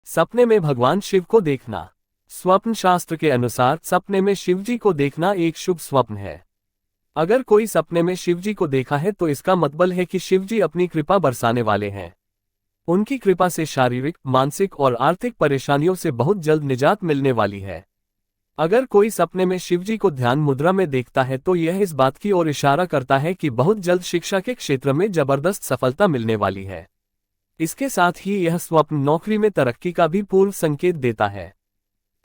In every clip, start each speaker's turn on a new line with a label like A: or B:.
A: सपने में भगवान शिव को देखना। स्वप्न शास्त्र के अनुसार सपने में शिवजी को देखना एक शुभ स्वप्न है। अगर कोई सपने में शिवजी को देखा है तो इसका मतलब है कि शिवजी अपनी कृपा बरसाने वाले हैं। उनकी कृपा से शारीरिक, मानसिक और आर्थिक परेशानियों से बहुत जल्द निजात मिलने वाली है। अगर कोई सपने में शिवजी को ध्यान मुद्रा में देखता है तो यह इस बात की ओर इशारा करता है कि बहुत जल्द शिक्षा के क्षेत्र में जबरदस्त सफलता मिलने वाली है। इसके साथ ही यह स्वप्न नौकरी में तरक्की का भी पूर्व संकेत देता है।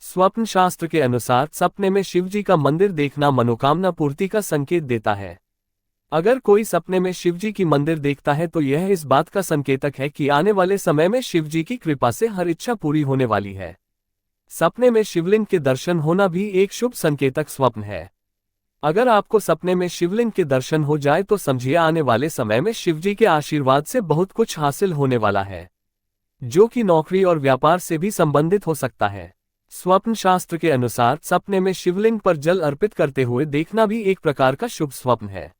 A: स्वप्न शास्त्र के अनुसार सपने में शिवजी का मंदिर देखना मनोकामना पूर्ति का संकेत देता है। अगर कोई सपने में शिवजी की मंदिर देखता है तो यह इस बात का संकेतक है कि आने वाले समय में शिवजी की कृपा से हर इच्छा पूरी होने वाली है। सपने में शिवलिंग के दर्शन होना भी एक शुभ संकेतक स्वप्न है। अगर आपको सपने में शिवलिंग के दर्शन हो जाए तो समझिए आने वाले समय में शिवजी के आशीर्वाद से बहुत कुछ हासिल होने वाला है, जो कि नौकरी और व्यापार से भी संबंधित हो सकता है। स्वप्न शास्त्र के अनुसार सपने में शिवलिंग पर जल अर्पित करते हुए देखना भी एक प्रकार का शुभ स्वप्न है।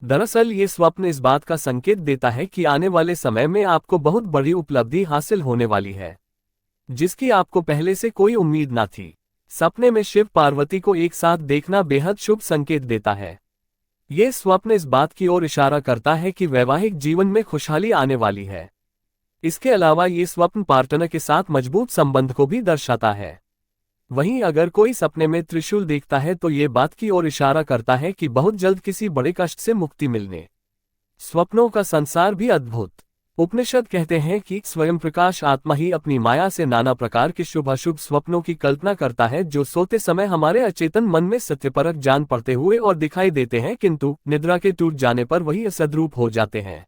A: दरअसल ये स्वप्न इस बात का संकेत देता है कि आने वाले समय में आपको बहुत बड़ी उपलब्धि हासिल होने वाली है, जिसकी आपको पहले से कोई उम्मीद ना थी। सपने में शिव पार्वती को एक साथ देखना बेहद शुभ संकेत देता है। ये स्वप्न इस बात की ओर इशारा करता है कि वैवाहिक जीवन में खुशहाली आने वाली है। इसके अलावा ये स्वप्न पार्टनर के साथ मजबूत संबंध को भी दर्शाता है। वहीं अगर कोई सपने में त्रिशूल देखता है तो ये बात की ओर इशारा करता है कि बहुत जल्द किसी बड़े कष्ट से मुक्ति मिलने। स्वप्नों का संसार भी अद्भुत। उपनिषद कहते हैं कि स्वयं प्रकाश आत्मा ही अपनी माया से नाना प्रकार के शुभ अशुभ स्वप्नों की कल्पना करता है, जो सोते समय हमारे अचेतन मन में सत्यपरक जान पड़ते हुए और दिखाई देते हैं, किंतु निद्रा के टूट जाने पर वही असद्रूप हो जाते हैं।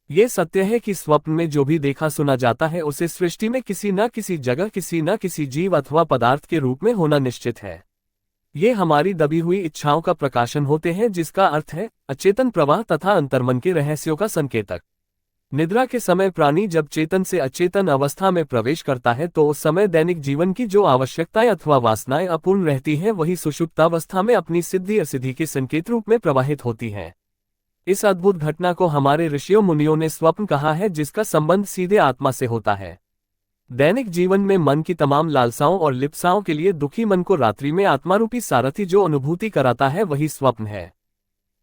A: ये सत्य है कि स्वप्न में जो भी देखा सुना जाता है उसे सृष्टि में किसी न किसी जगह किसी न किसी जीव अथवा पदार्थ के रूप में होना निश्चित है। ये हमारी दबी हुई इच्छाओं का प्रकाशन होते हैं, जिसका अर्थ है अचेतन प्रवाह तथा अंतर्मन के रहस्यों का संकेतक। निद्रा के समय प्राणी जब चेतन से अचेतन अवस्था में प्रवेश करता है तो उस समय दैनिक जीवन की जो आवश्यकताएं अथवा वासनाएं अपूर्ण रहती हैं वही सुषुप्तावस्था में अपनी सिद्धि असिद्धि के संकेत रूप में प्रवाहित होती हैं। इस अद्भुत घटना को हमारे ऋषियों मुनियों ने स्वप्न कहा है, जिसका संबंध सीधे आत्मा से होता है। दैनिक जीवन में मन की तमाम लालसाओं और लिप्साओं के लिए दुखी मन को रात्रि में आत्मारूपी सारथी जो अनुभूति कराता है वही स्वप्न है।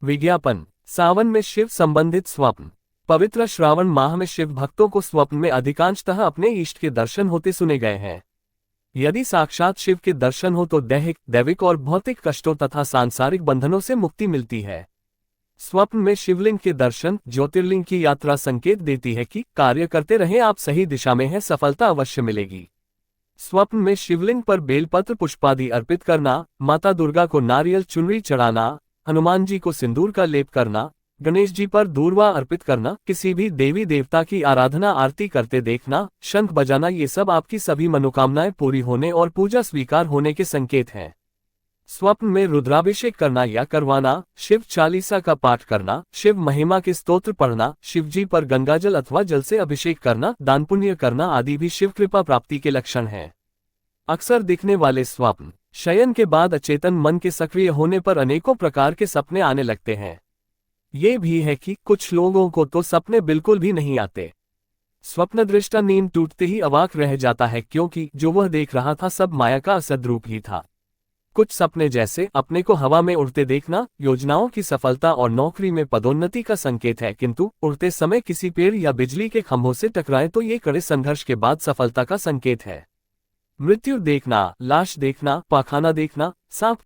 A: विज्ञापन। सावन में शिव संबंधित स्वप्न। पवित्र श्रावण माह में शिव भक्तों को स्वप्न में अधिकांशतः अपने इष्ट के दर्शन होते सुने गए हैं। यदि साक्षात शिव के दर्शन हो तो दैहिक, दैविक और भौतिक कष्टों तथा सांसारिक बंधनों से मुक्ति मिलती है। स्वप्न में शिवलिंग के दर्शन ज्योतिर्लिंग की यात्रा संकेत देती है कि कार्य करते रहें, आप सही दिशा में हैं, सफलता अवश्य मिलेगी। स्वप्न में शिवलिंग पर बेलपत्र पुष्पादि अर्पित करना, माता दुर्गा को नारियल चुनरी चढ़ाना, हनुमान जी को सिंदूर का लेप करना, गणेश जी पर दूर्वा अर्पित करना, किसी भी देवी देवता की आराधना आरती करते देखना, शंख बजाना, ये सब आपकी सभी मनोकामनाएं पूरी होने और पूजा स्वीकार होने के संकेत हैं। स्वप्न में रुद्राभिषेक करना या करवाना, शिव चालीसा का पाठ करना, शिव महिमा के स्तोत्र पढ़ना, शिवजी पर गंगाजल अथवा जल से अभिषेक करना, दान पुण्य करना आदि भी शिव कृपा प्राप्ति के लक्षण हैं। अक्सर दिखने वाले स्वप्न। शयन के बाद अचेतन मन के सक्रिय होने पर अनेकों प्रकार के सपने आने लगते हैं। ये भी है कि कुछ लोगों को तो सपने बिल्कुल भी नहीं आते। स्वप्नदृष्टा नींद टूटते ही अवाक रह जाता है, क्योंकि जो वह देख रहा था सब माया का असद्रूप ही था। कुछ सपने जैसे अपने को हवा में उड़ते देखना योजनाओं की सफलता और नौकरी में पदोन्नति का संकेत है, किंतु उड़ते समय किसी पेड़ या बिजली के खंभों से टकराए तो ये कड़े संघर्ष के बाद सफलता का संकेत है। मृत्यु देखना, लाश देखना, पाखाना देखना, सांप